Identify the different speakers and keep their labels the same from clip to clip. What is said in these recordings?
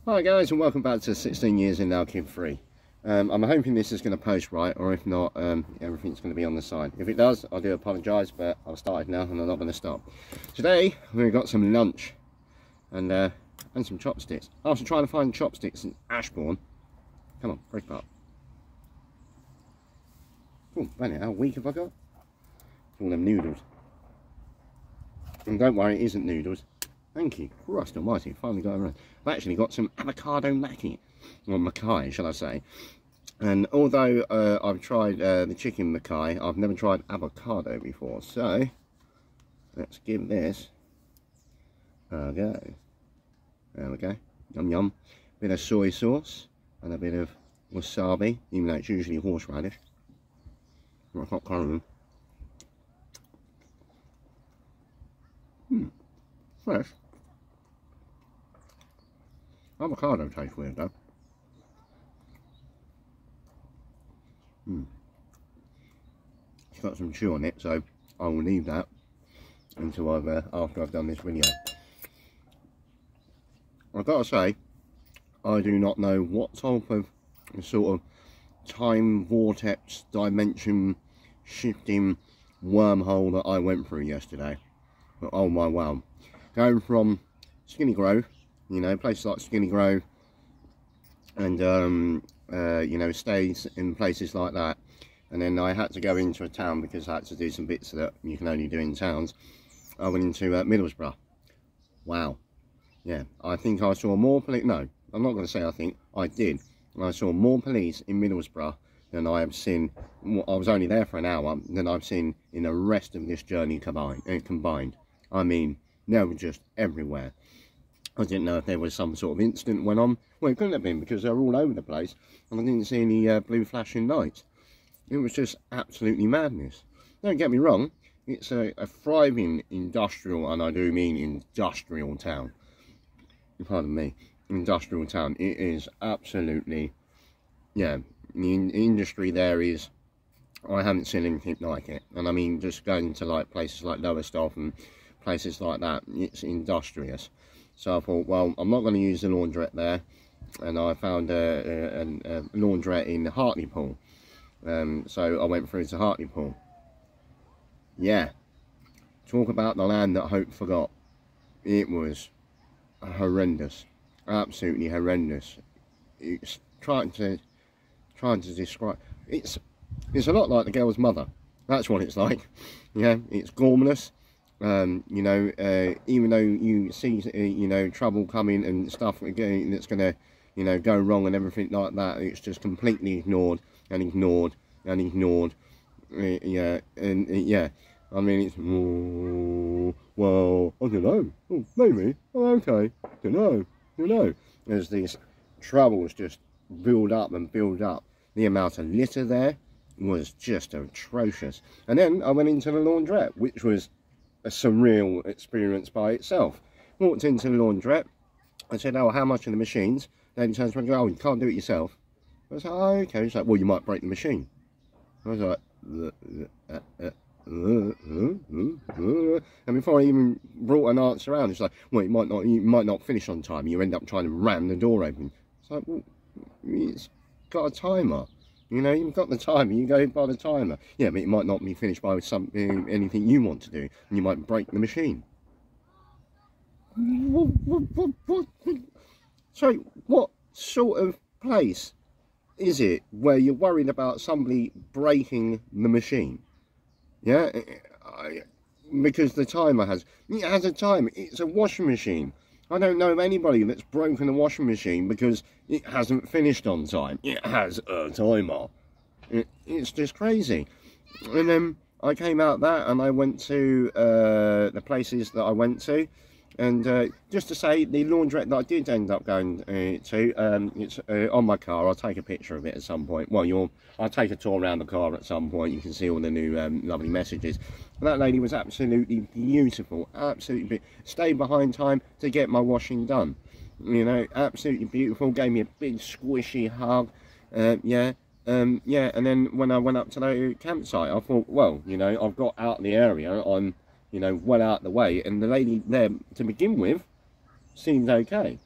Speaker 1: Hi guys, and welcome back to 16 years in now kid free. I'm hoping this is going to post right, or if not, everything's going to be on the side. If it does, I do apologise, but I've started now and I'm not going to stop. Today we've got some lunch and some chopsticks. After trying to find chopsticks in Ashbourne, come on, break up. Oh, man, how weak have I got? All them noodles. And don't worry, it isn't noodles. Thank you. Christ almighty, finally got around. I've actually got some avocado mackey, or mackay, shall I say. And although I've tried the chicken mackay, I've never tried avocado before. So, let's give this a go. There we go. Yum yum. Bit of soy sauce and a bit of wasabi, even though it's usually horseradish. I've got curry. Fresh. Avocado tastes weird though. It's got some chew on it, so I will leave that until after I've done this video. I've got to say, I do not know what type of sort of time vortex dimension shifting wormhole that I went through yesterday. But oh my wow. Going from Skinny Grove, you know, places like Skinny Grove and you know, stays in places like that, and then I had to go into a town because I had to do some bits that you can only do in towns. I went into Middlesbrough. Wow. Yeah, I think I saw more police. No, I'm not going to say I think, I did. I saw more police in Middlesbrough than I have seen. I was only there for an hour, than I've seen in the rest of this journey combined. I mean, they were just everywhere. I didn't know if there was some sort of incident went on. Well, it couldn't have been because they're all over the place, and I didn't see any blue flashing lights. It was just absolutely madness. Don't get me wrong, it's a thriving industrial, and I do mean industrial town. Pardon me, industrial town. It is absolutely, yeah, the industry there is, I haven't seen anything like it. And I mean, just going to like places like Lowestoft and places like that, it's industrious. So I thought, well, I'm not going to use the laundrette there, and I found a laundrette in Hartlepool. So I went through to Hartlepool. Yeah, talk about the land that hope forgot. It was horrendous, absolutely horrendous. It's trying to describe. It's a lot like the girl's mother. That's what it's like. Yeah, it's gormless. You know, even though you see, you know, trouble coming and stuff again that's gonna, you know, go wrong and everything like that, it's just completely ignored and ignored and ignored. Yeah, and yeah, I mean, it's, oh, well, I don't know, oh, maybe, oh, okay, don't know. As these troubles just build up and build up, the amount of litter there was just atrocious. And then I went into the laundrette, which was a surreal experience by itself. Walked into the laundrette. I said, oh, how much are the machines? Then he turns around and goes, oh, you can't do it yourself. I was like, oh, okay. He's like, well, you might break the machine. I was like, and before I even brought an answer around, it's like, well, you might not finish on time. You end up trying to ram the door open. It's like, well, it's got a timer. You know, you've got the timer, you go by the timer. Yeah, but it might not be finished by something, anything you want to do, and you might break the machine. So, what sort of place is it where you're worried about somebody breaking the machine? Yeah, because the timer has a timer. It's a washing machine. I don't know of anybody that's broken a washing machine because it hasn't finished on time. It has a timer. It's just crazy. And then I came out that and I went to the places that I went to. And just to say, the laundrette that I did end up going to, it's on my car. I'll take a picture of it at some point. Well, I'll take a tour around the car at some point. You can see all the new lovely messages. And that lady was absolutely beautiful. Absolutely beautiful. Stayed behind time to get my washing done. You know, absolutely beautiful. Gave me a big squishy hug. Yeah. Yeah, and then when I went up to the campsite, I thought, well, you know, I've got out of the area. I'm, you know, well out of the way, and the lady there to begin with seemed okay.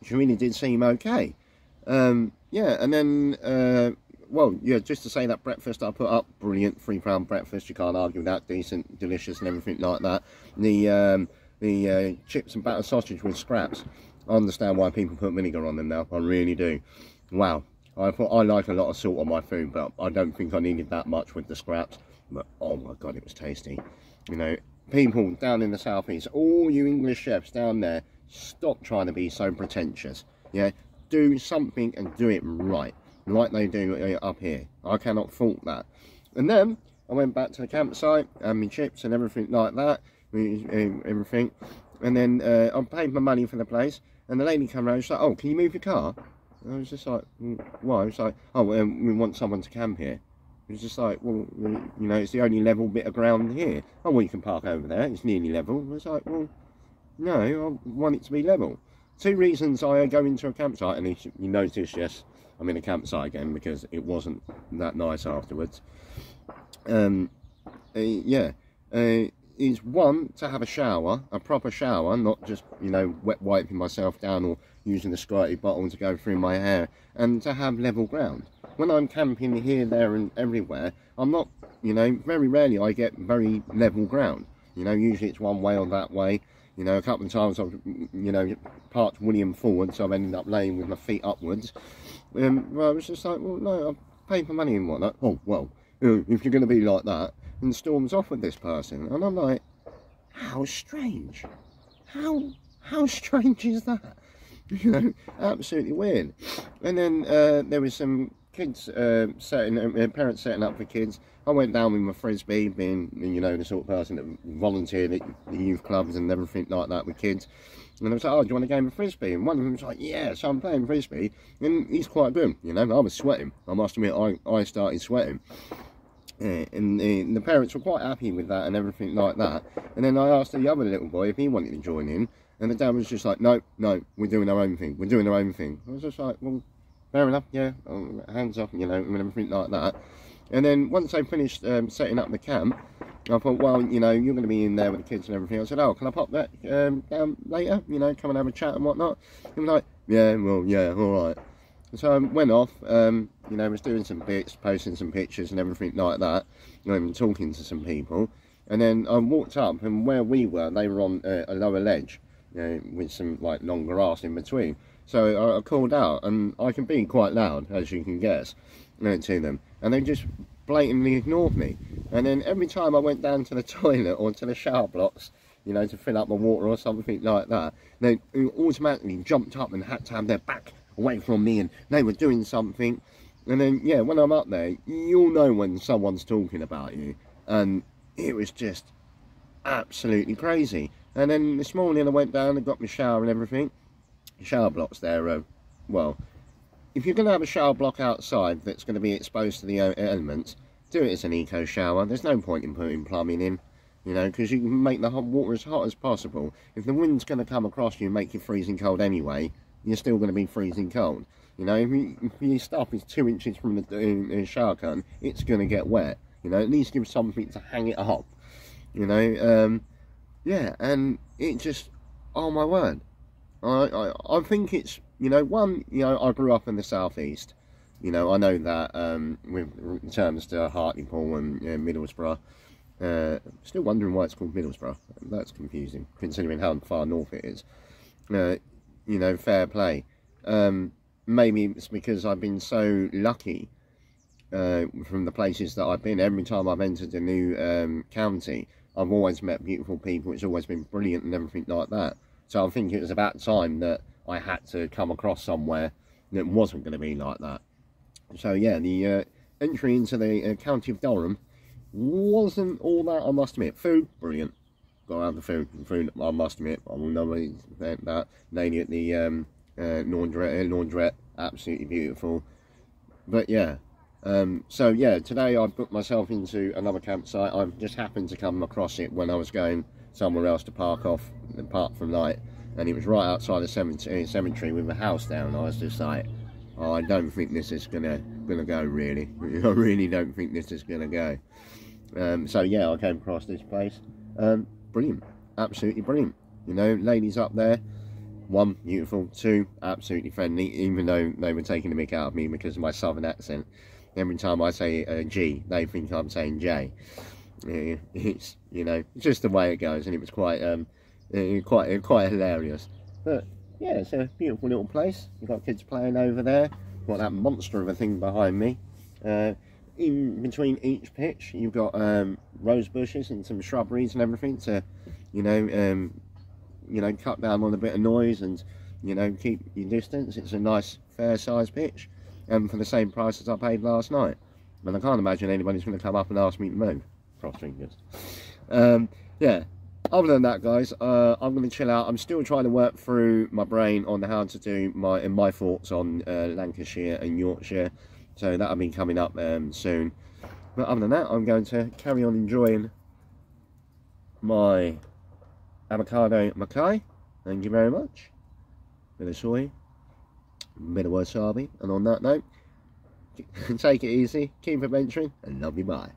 Speaker 1: she really did seem okay. Yeah, and then, well, yeah, just to say that breakfast I put up, brilliant, £3 breakfast, you can't argue with that, decent, delicious and everything like that. The chips and batter sausage with scraps, I understand why people put vinegar on them now, I really do. Wow, I like a lot of salt on my food, but I don't think I needed that much with the scraps. But oh my god, it was tasty. You know, people down in the southeast, all you English chefs down there, stop trying to be so pretentious. Yeah, do something and do it right, like they do up here. I cannot fault that. And then I went back to the campsite and my chips and everything like that, everything. And then I paid my money for the place, and the lady came around. She's like, "Oh, can you move your car?" And I was just like, "Why?" It's like, "Oh, we want someone to camp here." It was just like, well, you know, it's the only level bit of ground here. Oh, well, you can park over there. It's nearly level. I was like, well, no, I want it to be level. 2 reasons I go into a campsite, and you notice, yes, I'm in a campsite again because it wasn't that nice afterwards. Yeah, is one, to have a shower, a proper shower, not just, you know, wet wiping myself down or using the squirty bottle to go through my hair, and to have level ground. When I'm camping here, there and everywhere, I'm not, you know, very rarely I get very level ground. You know, usually it's one way or that way. You know, a couple of times I've, you know, parked William forward, so I've ended up laying with my feet upwards. Well, I was just like, well, no, I've paid my money and whatnot. Oh, well, if you're going to be like that, and storms off with this person. And I'm like, how strange. How strange is that? You know, absolutely weird. And then there was some kids parents setting up for kids. I went down with my frisbee, being, you know, the sort of person that volunteered at the youth clubs and everything like that with kids. And I was like, "Oh, do you want a game of frisbee?" And one of them was like, "Yeah." So I'm playing frisbee, and he's quite good. You know, I was sweating. I must admit, I started sweating. And the parents were quite happy with that and everything like that. And then I asked the other little boy if he wanted to join in, and the dad was just like, no, we're doing our own thing, I was just like, well, fair enough, yeah, hands off, you know, and everything like that. And then once they finished setting up the camp, I thought, well, you know, you're going to be in there with the kids and everything. I said, "Oh, can I pop that down later, you know, come and have a chat and whatnot?" He was like, "Yeah, well, yeah, all right." So I went off, you know, was doing some bits, posting some pictures and everything like that, and talking to some people. And then I walked up, and where we were, they were on a lower ledge, you know, with some, like, long grass in between. So I called out, and I can be quite loud, as you can guess, to them. And they just blatantly ignored me. And then every time I went down to the toilet or to the shower blocks, you know, to fill up my water or something like that, they automatically jumped up and had to have their back away from me, and they were doing something. And then, yeah, when I'm up there, you'll know when someone's talking about you. And it was just absolutely crazy. And then this morning I went down and got my shower and everything. Shower blocks there, well, if you're going to have a shower block outside that's going to be exposed to the elements, do it as an eco shower. There's no point in putting plumbing in, you know, because you can make the hot water as hot as possible. If the wind's going to come across you and make you freezing cold anyway, you're still going to be freezing cold. You know, if your stuff is 2 inches from the shower curtain, it's going to get wet. You know, at least give something to hang it up. You know, yeah, and it just, oh my word. I think it's, you know, one, you know, I grew up in the southeast. You know, I know that with terms to Hartlepool and Middlesbrough. Still wondering why it's called Middlesbrough. That's confusing, considering how far north it is. You know, fair play. Maybe it's because I've been so lucky from the places that I've been. Every time I've entered a new county, I've always met beautiful people. It's always been brilliant and everything like that. So I think it was about time that I had to come across somewhere that wasn't going to be like that. So yeah, the entry into the county of Durham wasn't all that, I must admit. Food, brilliant. Got to have the food, I must admit. I will never that. Lady at the laundrette, absolutely beautiful. But yeah, so yeah, today I've booked myself into another campsite. I've just happened to come across it when I was going somewhere else to park from night, and it was right outside the cemetery with a house down. I was just like, oh, I don't think this is gonna go, really. I really don't think this is gonna go. So yeah, I came across this place. Brilliant, absolutely brilliant. You know, ladies up there, one, beautiful. Two, absolutely friendly, even though they were taking the mick out of me because of my southern accent. Every time I say G, they think I'm saying J. It's, you know, just the way it goes, and it was quite quite hilarious. But yeah, it's a beautiful little place. You've got kids playing over there. Got that monster of a thing behind me. In between each pitch, you've got rose bushes and some shrubberies and everything to, you know, cut down on a bit of noise and, you know, keep your distance. It's a nice, fair-sized pitch, and for the same price as I paid last night. And I can't imagine anybody's going to come up and ask me to move. Cross fingers. Yeah. Other than that, guys, I'm going to chill out. I'm still trying to work through my brain on how to do my thoughts on Lancashire and Yorkshire. So that'll be coming up soon. But other than that, I'm going to carry on enjoying my avocado mackay. Thank you very much. Bit of soy, bit of wasabi, and on that note, take it easy, keep adventuring, and love you, bye.